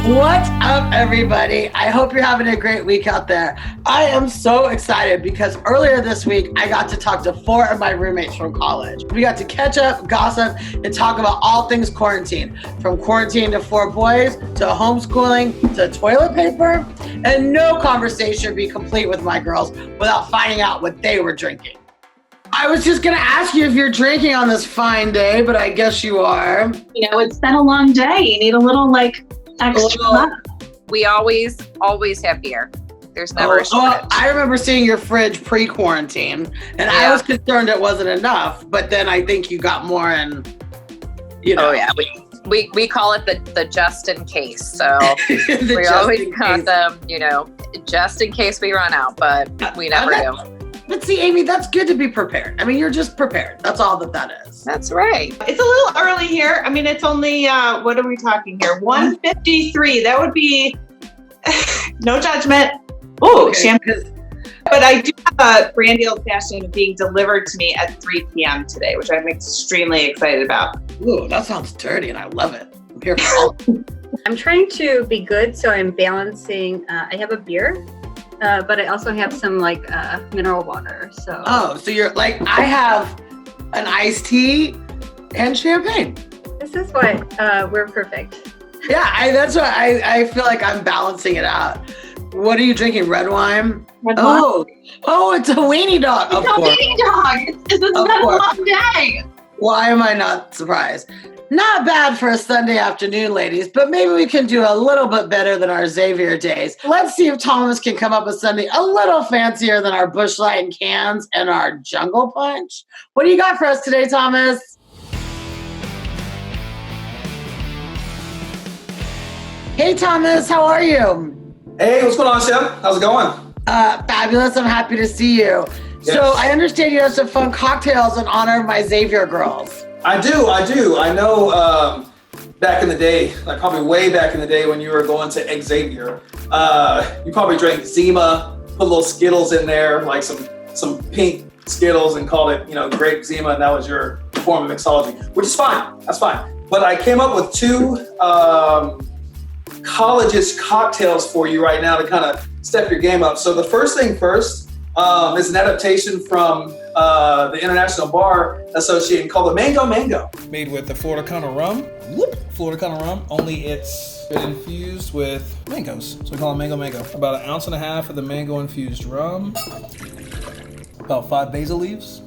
What's up, everybody? I hope you're having a great week out there. I am so excited because earlier this week, I got to talk to 4 of my roommates from college. We got to catch up, gossip, and talk about all things quarantine. From quarantine to 4 boys, to homeschooling, to toilet paper. And no conversation would be complete with my girls without finding out what they were drinking. I was just going to ask you if you're drinking on this fine day, but I guess you are. You know, it's been a long day. You need a little, extra. We always have beer. There's never a shortage. I remember seeing your fridge pre-quarantine, and I was concerned it wasn't enough, but then I think you got more and, you know. Oh, yeah. We call it the just in case. So we always got them, just in case we run out, but we never do. But see, Amy, that's good to be prepared. I mean, you're just prepared. That's all that is. That's right. It's a little early here. I mean, it's only, what are we talking here? 1:53. That would be, no judgment. Oh, okay. Champagne. But I do have a brandy old fashioned being delivered to me at 3 p.m. today, which I'm extremely excited about. Ooh, that sounds dirty and I love it. I'm here for all. I'm trying to be good, so I'm balancing. I have a beer. But I also have some mineral water. So you're like, I have an iced tea and champagne. This is what we're perfect. Yeah, that's what I feel like I'm balancing it out. What are you drinking? Red wine? Red wine. Oh, it's a weenie dog. It's a weenie dog. It's been a long day. Why am I not surprised? Not bad for a Sunday afternoon, ladies, but maybe we can do a little bit better than our Xavier days. Let's see if Thomas can come up with something a little fancier than our Busch Light and cans and our Jungle Punch. What do you got for us today, Thomas? Hey, Thomas, how are you? Hey, what's going on, Chef? How's it going? Fabulous. I'm happy to see you. Yes. So I understand you have some fun cocktails in honor of my Xavier girls. I do. I know back in the day, like probably way back in the day when you were going to Xavier, you probably drank Zima, put little Skittles in there, like some pink Skittles and called it, grape Zima, and that was your form of mixology, which is fine. That's fine. But I came up with 2 college-ish cocktails for you right now to kind of step your game up. So the first thing first is an adaptation from the International Bar Association called the Mango Mango. Made with the Florida Cana rum. Florida Cana rum, only it's infused with mangoes. So we call it Mango Mango. About 1.5 ounces of the mango infused rum. About 5 basil leaves.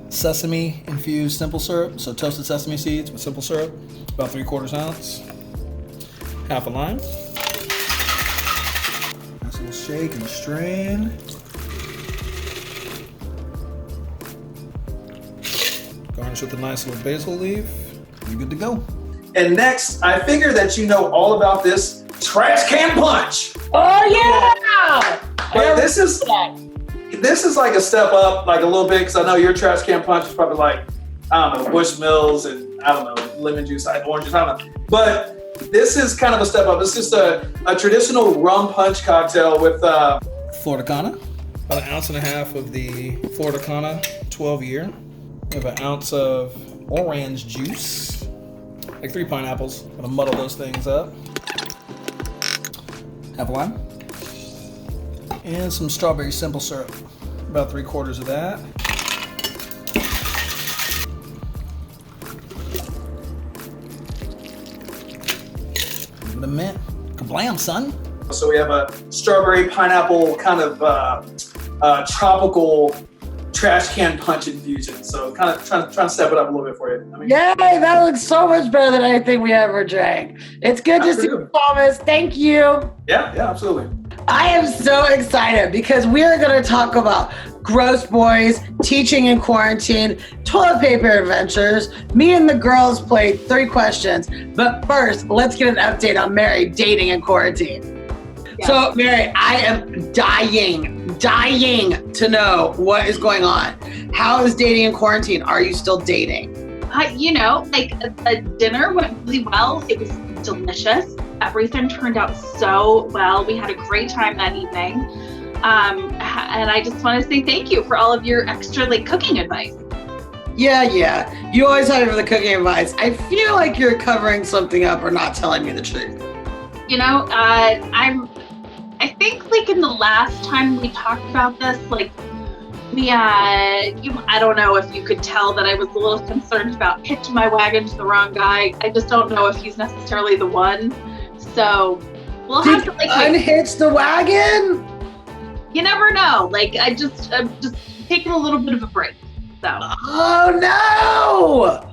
Sesame infused simple syrup. So toasted sesame seeds with simple syrup. About 3/4 ounce. Half a lime. Nice little shake and strain. Garnish with a nice little basil leaf. You're good to go. And next, I figure that you know all about this trash can punch. Oh, yeah! But this is like a step up, like a little bit, because I know your trash can punch is probably like, I don't know, Bushmills and I don't know, lemon juice, orange juice, I don't know. But this is kind of a step up. It's just a traditional rum punch cocktail with Florida Cana. About 1.5 ounces of the Florida Cana 12 year. We have 1 ounce of orange juice, like 3 pineapples. I'm gonna muddle those things up. Half a lime. And some strawberry simple syrup, about 3/4 of that. Give it a mint. Kablam, son. So we have a strawberry pineapple kind of tropical trash can punch infusion. So kind of trying to step it up a little bit for you. Yay, that looks so much better than anything we ever drank. It's good to see you, Thomas. Thank you. Yeah, absolutely. I am so excited because we are going to talk about gross boys, teaching in quarantine, toilet paper adventures. Me and the girls played 3 questions. But first, let's get an update on Mary dating in quarantine. Yeah. So, Mary, I am dying to know what is going on. How is dating in quarantine? Are you still dating? The dinner went really well. It was delicious. Everything turned out so well. We had a great time that evening. And I just want to say thank you for all of your extra cooking advice. Yeah. You always have it for the cooking advice. I feel like you're covering something up or not telling me the truth. I think like in the last time we talked about this, like I don't know if you could tell that I was a little concerned about hitching my wagon to the wrong guy. I just don't know if he's necessarily the one. So we'll have to like unhitch the wagon. You never know. Like I'm just taking a little bit of a break. So. Oh no.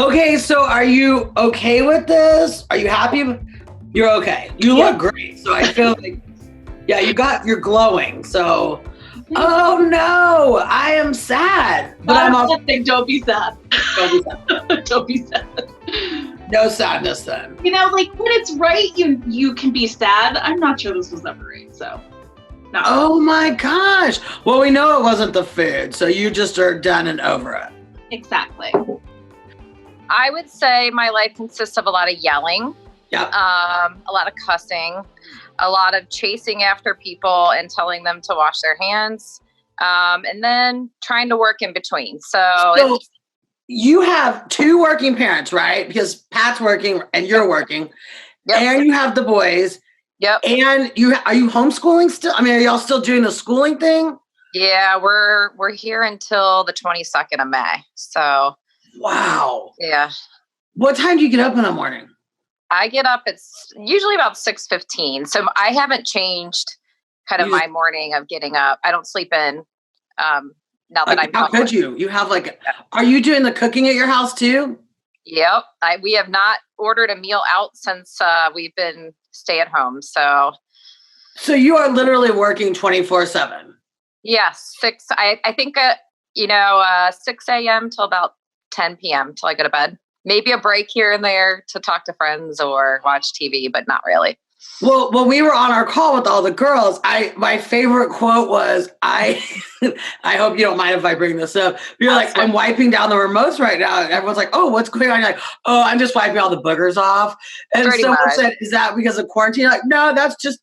Okay, so are you okay with this? Are you happy? You're okay. You look great. So I feel like, you're glowing. So, oh no, I am sad. But I'm also don't be sad. Don't be sad. Don't be sad. No sadness then. Like when it's right, you can be sad. I'm not sure this was ever right. So, no. Oh my gosh. Well, we know it wasn't the food. So you just are done and over it. Exactly. I would say my life consists of a lot of yelling. Yep. A lot of cussing, a lot of chasing after people and telling them to wash their hands, and then trying to work in between. So you have 2 working parents, right? Because Pat's working and you're working, and you have the boys. Yep. And are you homeschooling still? I mean, are y'all still doing the schooling thing? Yeah, we're here until the 22nd of May. So. Wow. Yeah. What time do you get up in the morning? I get up, it's usually about 6:15. So I haven't changed kind of my morning of getting up. I don't sleep in now that I'm. How could you? You have are you doing the cooking at your house too? Yep. We have not ordered a meal out since we've been stay at home. So you are literally working 24/7. Yes. I think, 6 a.m. till about 10 p.m. till I go to bed. Maybe a break here and there to talk to friends or watch TV, but not really. Well, when we were on our call with all the girls, my favorite quote was, I hope you don't mind if I bring this up. You're like, I'm wiping down the remotes right now. And everyone's like, oh, what's going on? You're like, oh, I'm just wiping all the boogers off. And someone said, is that because of quarantine? You're like, no, that's just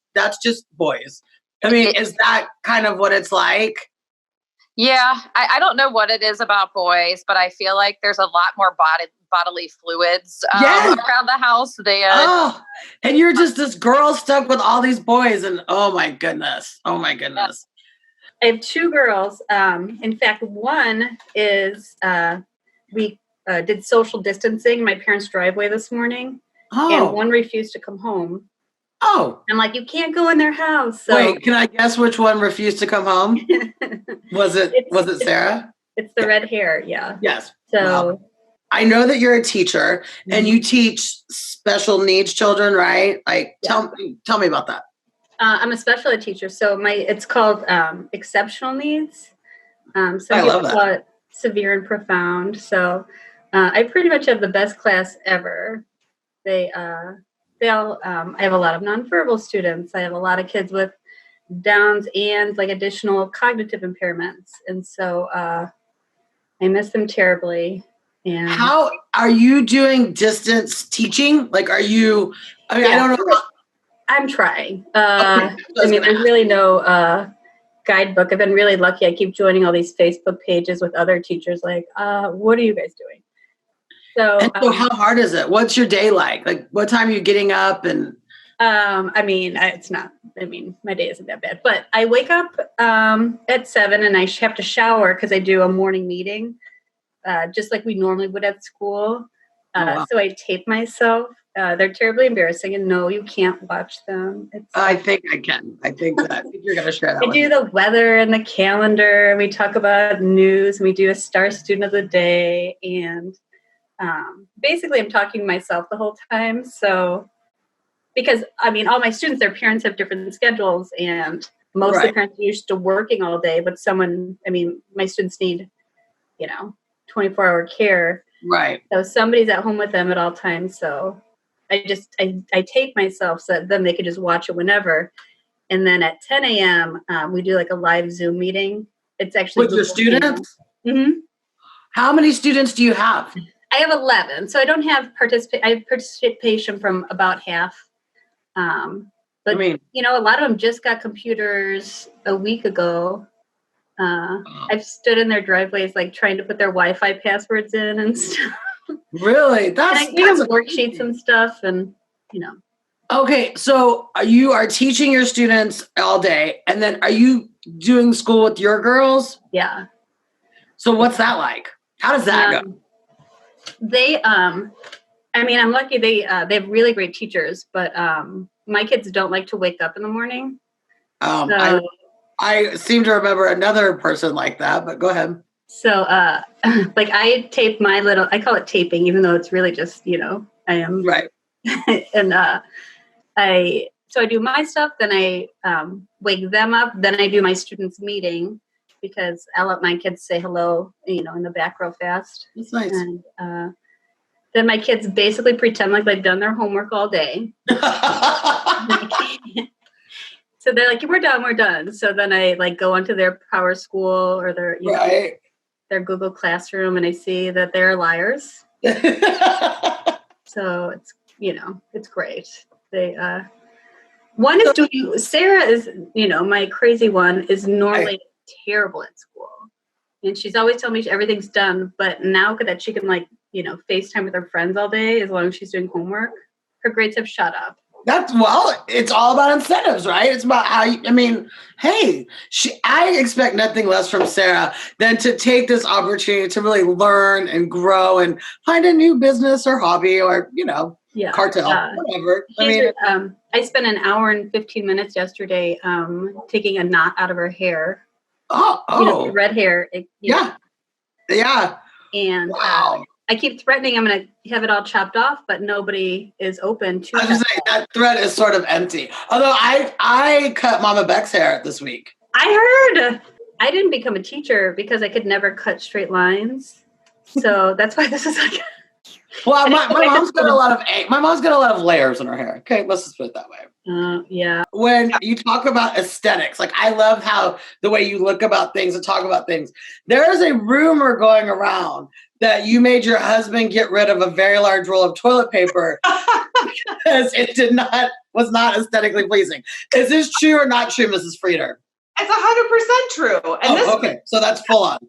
boys. I mean, is that kind of what it's like? Yeah, I don't know what it is about boys, but I feel like there's a lot more bodily fluids around the house than. And you're just this girl stuck with all these boys, and oh my goodness. I have 2 girls. In fact, one is we did social distancing in my parents' driveway this morning, and one refused to come home. Oh, I'm like, you can't go in their house. So. Wait, can I guess which one refused to come home? Was it Sara? It's the red hair, yeah. Yes. So wow. I know that you're a teacher and you teach special needs children, right? Like, tell me about that. I'm a special ed teacher, so it's called exceptional needs. Some people call it severe and profound. So I pretty much have the best class ever. I have a lot of nonverbal students. I have a lot of kids with Downs and additional cognitive impairments. And so I miss them terribly. And how are you doing distance teaching? I don't know. I'm trying. There's really no guidebook. I've been really lucky. I keep joining all these Facebook pages with other teachers. What are you guys doing? So how hard is it? What's your day like? What time are you getting up? And it's not. My day isn't that bad. But I wake up at 7 and I have to shower because I do a morning meeting, just like we normally would at school. So I tape myself. They're terribly embarrassing, and no, you can't watch them. I think I can. I think that you're going to share that. I do the weather and the calendar. We talk about news. And we do a star student of the day, and basically I'm talking to myself the whole time. So, because all my students, their parents have different schedules, and most of the parents are used to working all day, but my students need, 24-hour care. Right. So somebody's at home with them at all times. So I tape myself so that then they can just watch it whenever. And then at 10 a.m., we do a live Zoom meeting. It's actually with your students? Mm-hmm. How many students do you have? I have 11, so I don't have I have participation from about half. But a lot of them just got computers a week ago. I've stood in their driveways, trying to put their Wi-Fi passwords in and stuff. Really? I give them worksheets and stuff, and Okay, so you are teaching your students all day, and then are you doing school with your girls? Yeah. So what's that like? How does that go? They, I mean, I'm lucky they have really great teachers, but my kids don't like to wake up in the morning. So, I seem to remember another person like that, but go ahead. So, like I tape my little, I call it taping, even though it's really just, I am. Right. And I do my stuff, then I wake them up, then I do my students' meeting because I let my kids say hello, in the back real fast. That's nice. And then my kids basically pretend like they've done their homework all day. So they're like, we're done. So then I like go onto their Power School or their, their Google Classroom, and I see that they're liars. So it's, it's great. They, one is doing, Sara is, my crazy one is normally terrible at school. And she's always telling me everything's done, but now that she can FaceTime with her friends all day, as long as she's doing homework, her grades have shot up. It's all about incentives, right? It's about how I expect nothing less from Sara than to take this opportunity to really learn and grow and find a new business or hobby or, cartel, whatever. I spent an hour and 15 minutes yesterday taking a knot out of her hair. Oh. Red hair. Yeah. And wow. I keep threatening I'm going to have it all chopped off, but nobody is open to it. I was just saying that threat is sort of empty. Although I cut Mama Beck's hair this week. I heard. I didn't become a teacher because I could never cut straight lines. So that's why this is like. Well, my mom's got a lot of layers in her hair. Okay, let's just put it that way. Yeah. When you talk about aesthetics, like I love how the way you look about things and talk about things. There is a rumor going around that you made your husband get rid of a very large roll of toilet paper because it was not aesthetically pleasing. Is this true or not true, Mrs. Frieder? It's 100% true. And okay, so that's full on.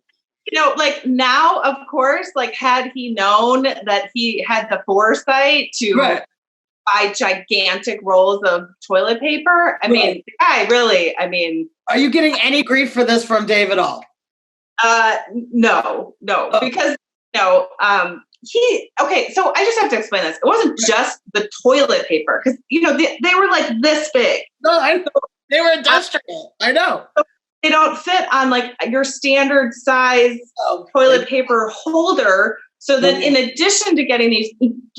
Like now, of course, like had he known that he had the foresight to buy gigantic rolls of toilet paper, I mean, the guy really, Are you getting any grief for this from Dave at all? No, because so I just have to explain this. It wasn't just the toilet paper because they were like this big. No, I know. They were industrial. I know. They don't fit on like your standard size toilet paper holder. So then in addition to getting these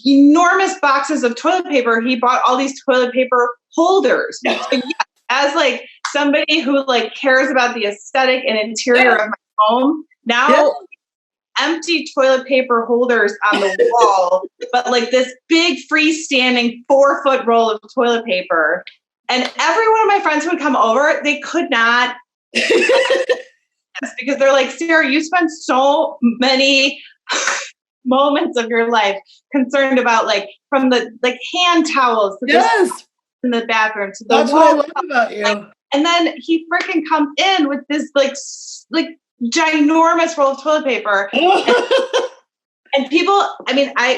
enormous boxes of toilet paper, he bought all these toilet paper holders. So as like somebody who like cares about the aesthetic and interior of my home, now empty toilet paper holders on the wall, but like this big freestanding 4-foot roll of toilet paper. And every one of my friends who would come over, they could not because they're like, Sara, you spend so many moments of your life concerned about like from the like hand towels in the bathroom to the That's what I love about you. And then he freaking comes in with this like ginormous roll of toilet paper. And people,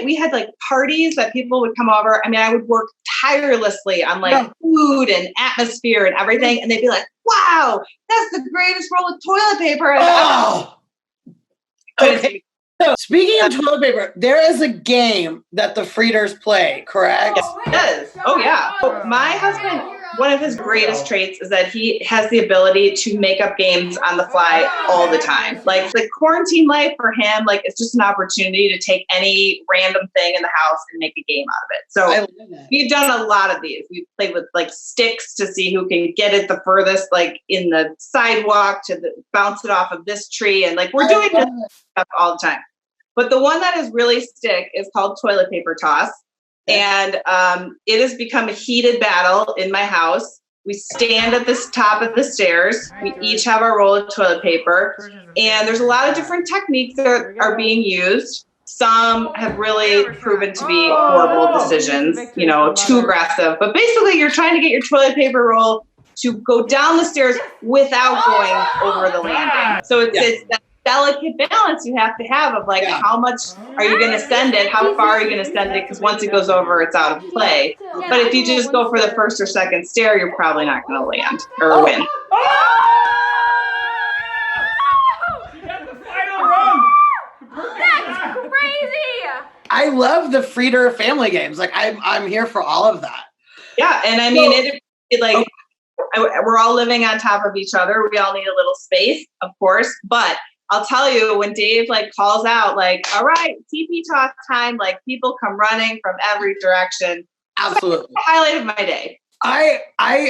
we had like parties that people would come over. I would work tirelessly on like food and atmosphere and everything. And they'd be like, wow, that's the greatest roll of toilet paper. Okay. So speaking of toilet paper, there is a game that the Frieders play, correct? Yes, it does. Oh, yeah. So my husband, one of his greatest traits is that he has the ability to make up games on the fly all the time. Like the quarantine life for him, like it's just an opportunity to take any random thing in the house and make a game out of it. So we've done a lot of these. We've played with like sticks to see who can get it the furthest, like in the sidewalk bounce it off of this tree. And like we're doing this stuff all the time. But the one that is really stick is called toilet paper toss. And it has become a heated battle in my house. We stand at the top of the stairs. We each have our roll of toilet paper. And there's a lot of different techniques that are being used. Some have really proven to be horrible decisions, too aggressive. But basically, you're trying to get your toilet paper roll to go down the stairs without going over the landing. So it's that delicate balance you have to have of like how much are you going to send it? How far are you going to send it? Because once it goes over, it's out of play. But if you just go for the first or second stair, you're probably not going to land or win. That's crazy. I love the Frieder family games. Like I'm here for all of that. Yeah, and I mean it like we're all living on top of each other. We all need a little space, of course. But I'll tell you, when Dave like calls out, like, all right, TP talk time, like people come running from every direction. Absolutely. The highlight of my day. I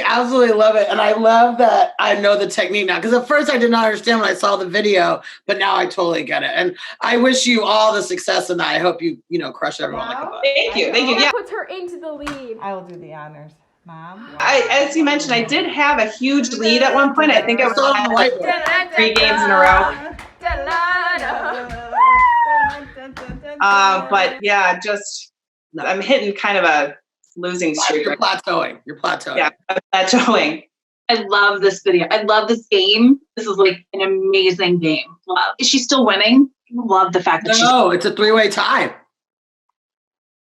absolutely love it. And I love that I know the technique now. Because at first I did not understand when I saw the video, but now I totally get it. And I wish you all the success in that. I hope you crush everyone like a bug. Thank you. Yeah. Puts her into the lead. I will do the honors, Mom. As you mentioned, I did have a huge lead at one point. I think I was on like 3 games in a row. But yeah, just I'm hitting kind of a losing streak. You're plateauing. Yeah, plateauing. I love this video. I love this game. This is like an amazing game. Love. Is she still winning? Love the fact that No, it's a 3-way tie.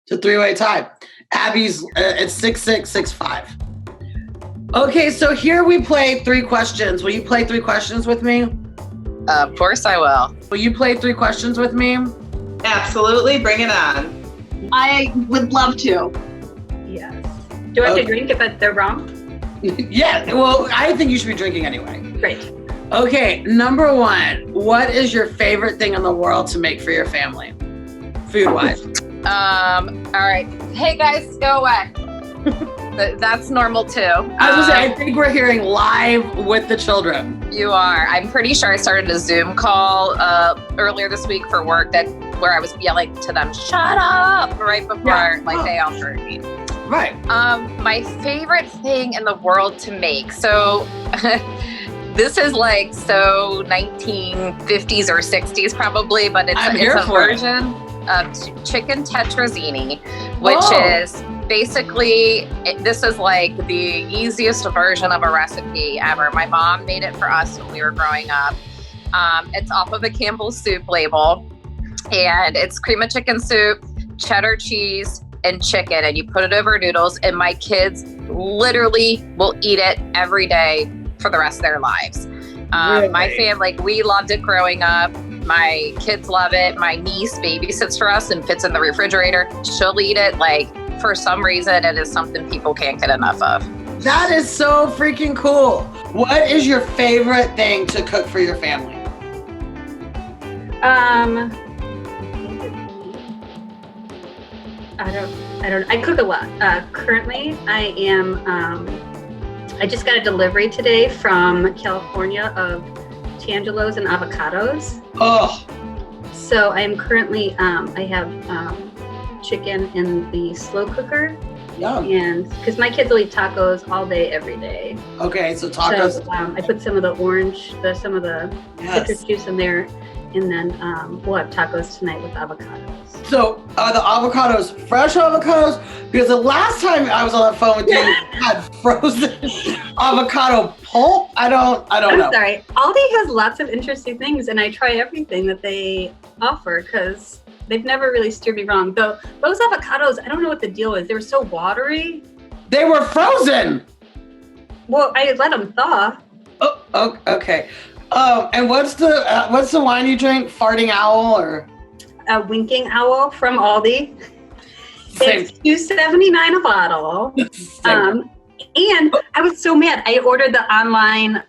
It's a 3-way tie. Abby's, it's 6-6, 6-5. Okay, so here we play 3 questions. Will you play 3 questions with me? Of course I will. Will you play 3 questions with me? Absolutely, bring it on. I would love to. Yes. Do I have to drink if they're wrong? Yeah, well, I think you should be drinking anyway. Great. Okay, number 1, what is your favorite thing in the world to make for your family? Food-wise. All right. Hey guys, go away. That's normal too. I was gonna say, I think we're hearing live with the children. You are. I'm pretty sure I started a Zoom call earlier this week for work where I was yelling to them, "Shut up!" right before they all heard me. Right. My favorite thing in the world to make. So this is like 1950s or 60s probably, but it's a version of chicken tetrazzini, which is basically, this is like the easiest version of a recipe ever. My mom made it for us when we were growing up. It's off of the Campbell's soup label, and it's cream of chicken soup, cheddar cheese, and chicken, and you put it over noodles, and my kids literally will eat it every day for the rest of their lives. Really? My family, we loved it growing up. My kids love it. My niece babysits for us and fits in the refrigerator. She'll eat it. Like, for some reason, it is something people can't get enough of. That is so freaking cool. What is your favorite thing to cook for your family? I don't. I cook a lot. Currently, I just got a delivery today from California of tangelos and avocados. Oh. So I'm currently, I have chicken in the slow cooker. Yum. And because my kids will eat tacos all day, every day. Okay, so tacos. So I put some of the some of the citrus juice in there, and then we'll have tacos tonight with avocados. So are the avocados fresh avocados? Because the last time I was on the phone with you, you had frozen avocado pulp. I don't know. I'm sorry. Aldi has lots of interesting things, and I try everything that they offer because they've never really steered me wrong. Though those avocados, I don't know what the deal is. They were so watery. They were frozen. Well, I let them thaw. Oh, okay. And what's the wine you drink? Farting Owl or? A Winking Owl from Aldi. Same. It's $2.79 a bottle. And I was so mad. I ordered the online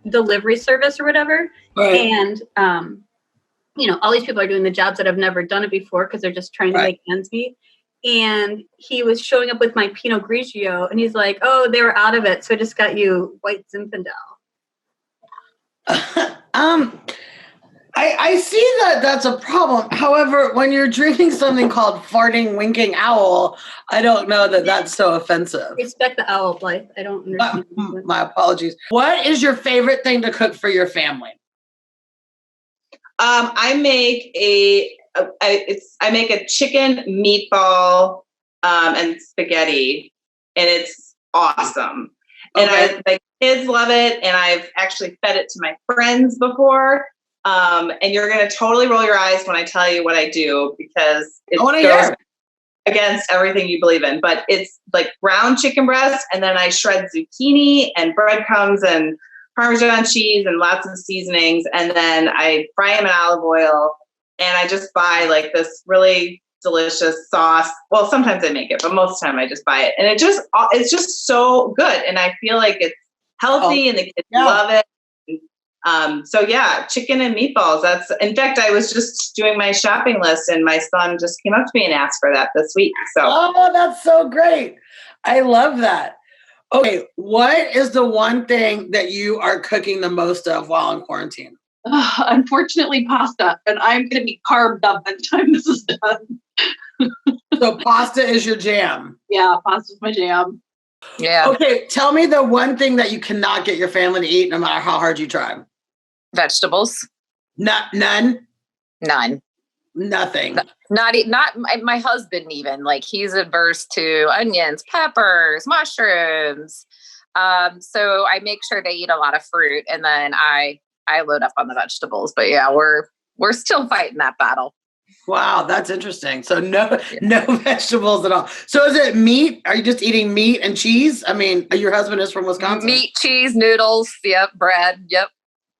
delivery service or whatever. Right. And all these people are doing the jobs that have never done it before because they're just trying to make ends meet. And he was showing up with my Pinot Grigio, and he's like, "Oh, they were out of it, so I just got you White Zinfandel." I see that's a problem. However, when you're drinking something called Farting Winking Owl, I don't know that that's so offensive. Respect the owl, Blythe. I don't understand. My apologies. What is your favorite thing to cook for your family? I make a chicken meatball and spaghetti, and it's awesome. Okay. And my kids love it, and I've actually fed it to my friends before. And you're going to totally roll your eyes when I tell you what I do because it goes hear. Against everything you believe in. But it's like ground chicken breast, and then I shred zucchini and breadcrumbs and Parmesan cheese and lots of seasonings. And then I fry them in olive oil. And I just buy like this really delicious sauce. Well, sometimes I make it, but most of the time I just buy it. And it's just so good. And I feel like it's healthy and the kids love it. So yeah, chicken and meatballs. In fact, I was just doing my shopping list and my son just came up to me and asked for that this week. So, oh, that's so great. I love that. Okay. What is the one thing that you are cooking the most of while in quarantine? Unfortunately, pasta, and I'm going to be carved up by the time this is done. So pasta is your jam. Yeah. Pasta's my jam. Yeah. Okay. Tell me the one thing that you cannot get your family to eat no matter how hard you try. Vegetables. None. Nothing. Not my husband even. Like he's adverse to onions, peppers, mushrooms. So I make sure they eat a lot of fruit, and then I load up on the vegetables. But yeah, we're still fighting that battle. Wow, that's interesting. So no vegetables at all. So is it meat? Are you just eating meat and cheese? I mean, your husband is from Wisconsin. Meat, cheese, noodles. Yep, bread. Yep.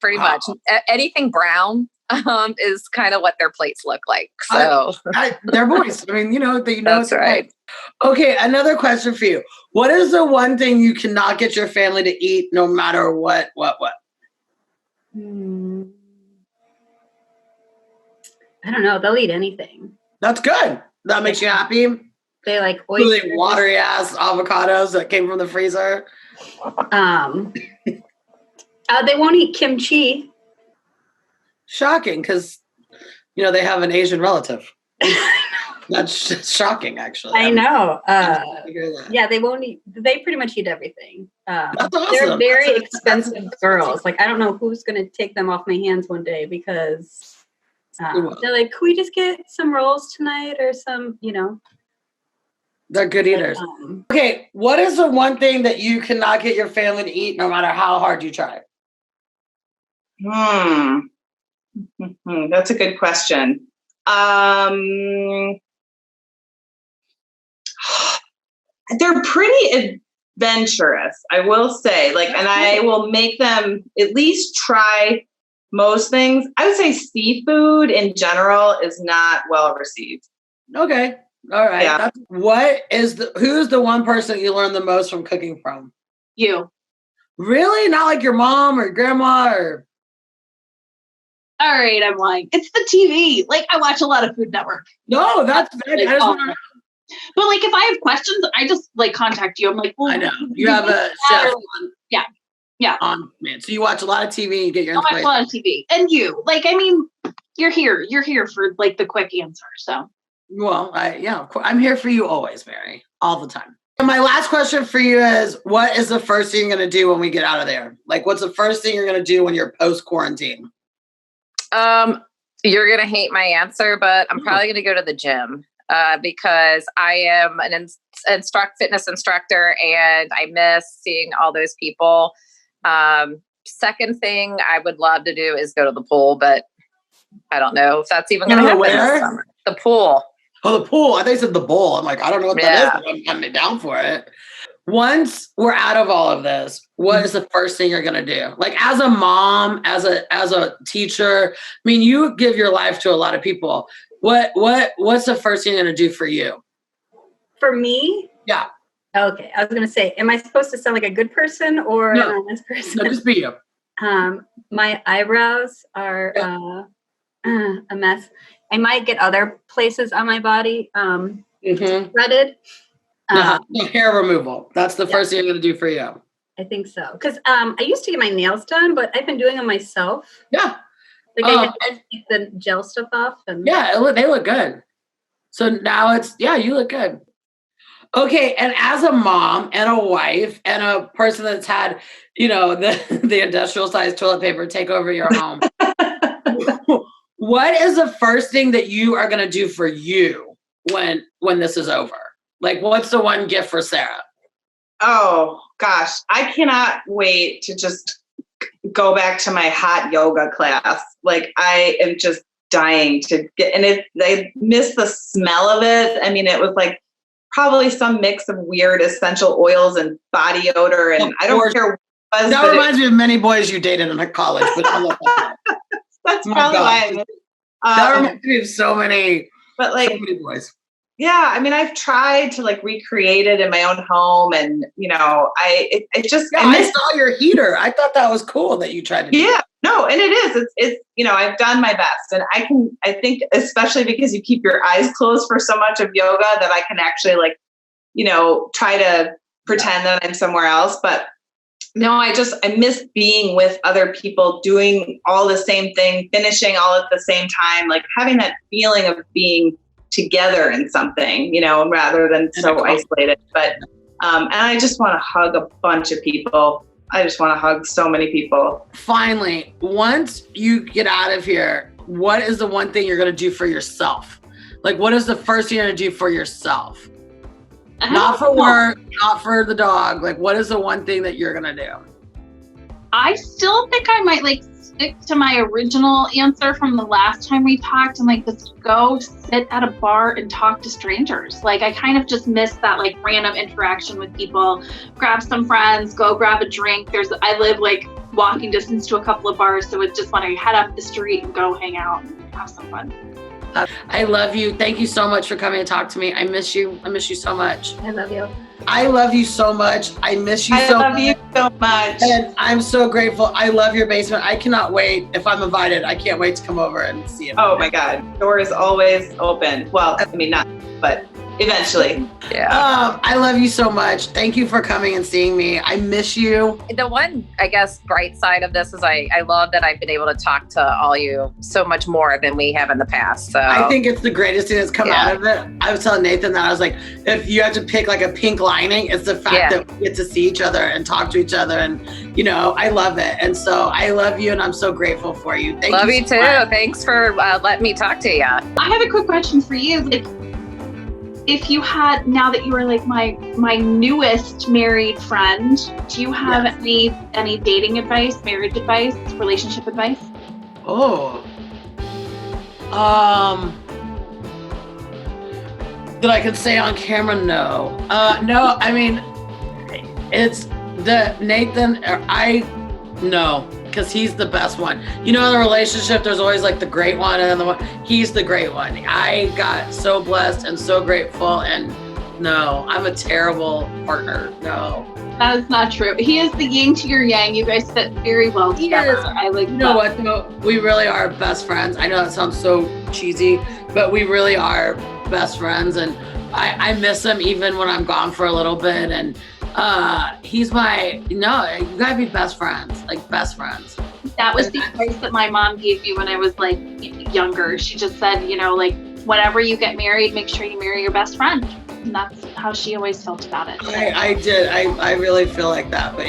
Pretty much anything brown is kind of what their plates look like. So they're boys. I mean, that's right. Like. Okay, another question for you. What is the one thing you cannot get your family to eat no matter what? I don't know. They'll eat anything. That's good. That makes you happy. They like oysters. Really watery ass avocados that came from the freezer. They won't eat kimchi. Shocking, because they have an Asian relative. That's just shocking, actually. I know. Yeah, they won't eat. They pretty much eat everything. That's awesome. They're very expensive girls. Like I don't know who's going to take them off my hands one day because they're like, "Can we just get some rolls tonight or some?" They're good eaters. Okay, what is the one thing that you cannot get your family to eat no matter how hard you try? That's a good question. They're pretty adventurous, I will say. Like, and I will make them at least try most things. I would say seafood in general is not well received. Okay. All right. Yeah. Who's the one person you learned the most from cooking from? You. Really? Not like your mom or grandma or? All right, I'm lying. It's the TV. Like I watch a lot of Food Network. No, that's but like if I have questions, I just like contact you. I'm like, well, I know you have a chef on. Yeah. Man, so you watch a lot of TV and you get your inspiration. I watch a lot of TV, and you you're here for like the quick answer. So. Well, I'm here for you always, Mary, all the time. And my last question for you is, what is the first thing you're going to do when we get out of there? Like, what's the first thing you're going to do when you're post-quarantine? You're going to hate my answer, but I'm probably going to go to the gym because I am an fitness instructor and I miss seeing all those people. Second thing I would love to do is go to the pool, but I don't know if that's even going to happen this summer. The pool. Oh, the pool. I think you said the bowl. I'm like, I don't know what that is, but I'm down for it. Once we're out of all of this, what is the first thing you're going to do? Like as a mom, as a teacher, I mean, you give your life to a lot of people. What's the first thing you're going to do for you? For me? Yeah. Okay. I was going to say, am I supposed to sound like a good person or an honest person? No, just be you. My eyebrows are a mess. I might get other places on my body threaded. Hair removal. That's the first thing I'm going to do for you. I think so. Because I used to get my nails done, but I've been doing them myself. Yeah. Like I had to take the gel stuff off. And they look good. So now you look good. Okay. And as a mom and a wife and a person that's had, the industrial size toilet paper take over your home. What is the first thing that you are going to do for you when this is over? Like, what's the one gift for Sara? Oh, gosh. I cannot wait to just go back to my hot yoga class. Like I am just dying to get, and I miss the smell of it. I mean, it was like probably some mix of weird essential oils and body odor. And I don't care what it was. That reminds me of many boys you dated in college, but I love that. That's probably why. That reminds me of so many boys. Yeah, I mean, I've tried to like recreate it in my own home, and I saw your heater. I thought that was cool that you tried to. Yeah, no, and it is. It's I've done my best, and I think especially because you keep your eyes closed for so much of yoga that I can actually try to pretend that I'm somewhere else. But no, I miss being with other people, doing all the same thing, finishing all at the same time, like having that feeling of being together in something, rather than so isolated. But and I just want to hug a bunch of people. I just want to hug so many people. Finally, once you get out of here, what is the one thing you're going to do for yourself? Like, what is the first thing you're going to do for yourself? Not for work, not for the dog. Like, what is the one thing that you're going to do? I still think I might stick to my original answer from the last time we talked and just go sit at a bar and talk to strangers. Like I kind of just miss that random interaction with people, grab some friends, go grab a drink. I live walking distance to a couple of bars. So it's just when I head up the street and go hang out and have some fun. I love you. Thank you so much for coming and talk to me. I miss you. I miss you so much. I love you. I love you so much. I miss you so much. I love you so much. And I'm so grateful. I love your basement. I cannot wait. If I'm invited, I can't wait to come over and see it. Oh my God. Door is always open. Well, I mean, not, but eventually. Yeah. I love you so much. Thank you for coming and seeing me. I miss you. The one, I guess, bright side of this is I love that I've been able to talk to all you so much more than we have in the past. So I think it's the greatest thing that's come out of it. I was telling Nathan that I was like, if you had to pick a pink lining, it's the fact that we get to see each other and talk to each other. And, I love it. And so I love you and I'm so grateful for you. Thank you. Love you too. Much. Thanks for letting me talk to you. I have a quick question for you. If you had, now that you are my newest married friend, do you have any dating advice, marriage advice, relationship advice? Oh. That I could say on camera? No. No, I mean, it's the Nathan, no, because he's the best one. In the relationship, there's always the great one and then the one, he's the great one. I got so blessed and so grateful, and no, I'm a terrible partner. No. That is not true. He is the yin to your yang. You guys fit very well together. You know what? No, we really are best friends. I know that sounds so cheesy, but we really are best friends, and I miss him even when I'm gone for a little bit, and he's you gotta be best friends, best friends. That was the advice that my mom gave me when I was younger. She just said, whenever you get married, make sure you marry your best friend. And that's how she always felt about it. I did. I really feel like that. But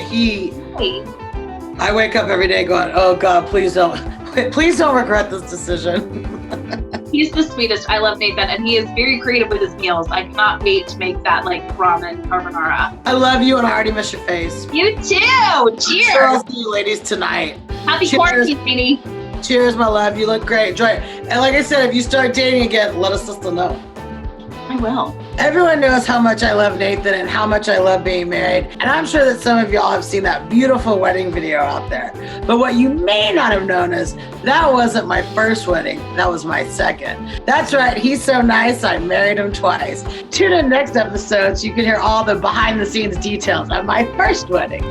I wake up every day going, oh God, please don't regret this decision. He's the sweetest. I love Nathan, and he is very creative with his meals. I cannot wait to make that ramen carbonara. I love you, and I already miss your face. You too. Cheers. Sure, I'll see you ladies tonight. Happy quarantine, Jeannie. Cheers, my love. You look great. Enjoy it. And like I said, if you start dating again, let us just know. I will. Everyone knows how much I love Nathan and how much I love being married. And I'm sure that some of y'all have seen that beautiful wedding video out there. But what you may not have known is that wasn't my first wedding. That was my second. That's right. He's so nice. I married him twice. Tune in next episode so you can hear all the behind the scenes details of my first wedding.